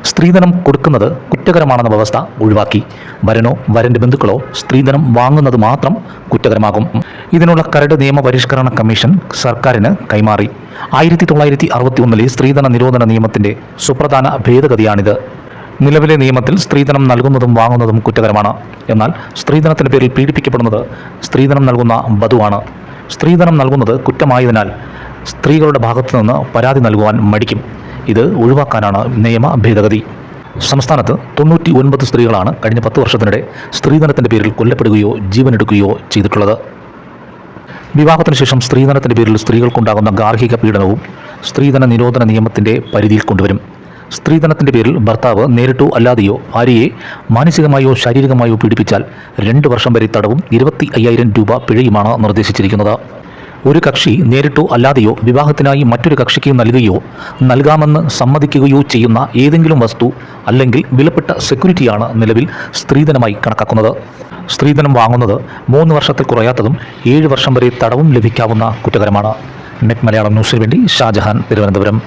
സ്ത്രീധനം കൊടുക്കുന്നത് കുറ്റകരമാണെന്ന വ്യവസ്ഥ ഒഴിവാക്കി. വരനോ വരൻ്റെ ബന്ധുക്കളോ സ്ത്രീധനം വാങ്ങുന്നത് മാത്രം കുറ്റകരമാകും. ഇതിനുള്ള കരട് നിയമ പരിഷ്കരണ കമ്മീഷൻ സർക്കാരിന് കൈമാറി. 1961 സ്ത്രീധന നിരോധന നിയമത്തിൻ്റെ സുപ്രധാന ഭേദഗതിയാണിത്. നിലവിലെ നിയമത്തിൽ സ്ത്രീധനം നൽകുന്നതും വാങ്ങുന്നതും കുറ്റകരമാണ്. എന്നാൽ സ്ത്രീധനത്തിൻ്റെ പേരിൽ പീഡിപ്പിക്കപ്പെടുന്നത് സ്ത്രീധനം നൽകുന്ന വധുവാണ്. സ്ത്രീധനം നൽകുന്നത് കുറ്റമായതിനാൽ സ്ത്രീകളുടെ ഭാഗത്തു നിന്ന് പരാതി നൽകുവാൻ മടിക്കും. ഇത് ഒഴിവാക്കാനാണ് നിയമ ഭേദഗതി. സംസ്ഥാനത്ത് 99 സ്ത്രീകളാണ് കഴിഞ്ഞ 10 വർഷത്തിനിടെ സ്ത്രീധനത്തിൻ്റെ പേരിൽ കൊല്ലപ്പെടുകയോ ജീവനെടുക്കുകയോ ചെയ്തിട്ടുള്ളത്. വിവാഹത്തിന് ശേഷം സ്ത്രീധനത്തിൻ്റെ പേരിൽ സ്ത്രീകൾക്കുണ്ടാകുന്ന ഗാർഹിക പീഡനവും സ്ത്രീധന നിരോധന നിയമത്തിൻ്റെ പരിധിയിൽ കൊണ്ടുവരും. സ്ത്രീധനത്തിൻ്റെ പേരിൽ ഭർത്താവ് നേരിട്ടോ അല്ലാതെയോ ഭാര്യയെ മാനസികമായോ ശാരീരികമായോ പീഡിപ്പിച്ചാൽ 2 വർഷം വരെ തടവും 25,000 രൂപ പിഴയുമാണ് നിർദ്ദേശിച്ചിരിക്കുന്നത്. ഒരു കക്ഷി നേരിട്ടോ അല്ലാതെയോ വിവാഹത്തിനായി മറ്റൊരു കക്ഷിക്ക് നൽകുകയോ നൽകാമെന്ന് സമ്മതിക്കുകയോ ചെയ്യുന്ന ഏതെങ്കിലും വസ്തു അല്ലെങ്കിൽ വിലപ്പെട്ട സെക്യൂരിറ്റിയാണ് നിലവിൽ സ്ത്രീധനമായി കണക്കാക്കുന്നത്. സ്ത്രീധനം വാങ്ങുന്നത് 3 വർഷത്തിൽ കുറയാത്തതും 7 വർഷം വരെ തടവും ലഭിക്കാവുന്ന കുറ്റകരമാണ്. നെറ്റ് മലയാളം ന്യൂസിന് വേണ്ടി ഷാജഹാൻ, തിരുവനന്തപുരം.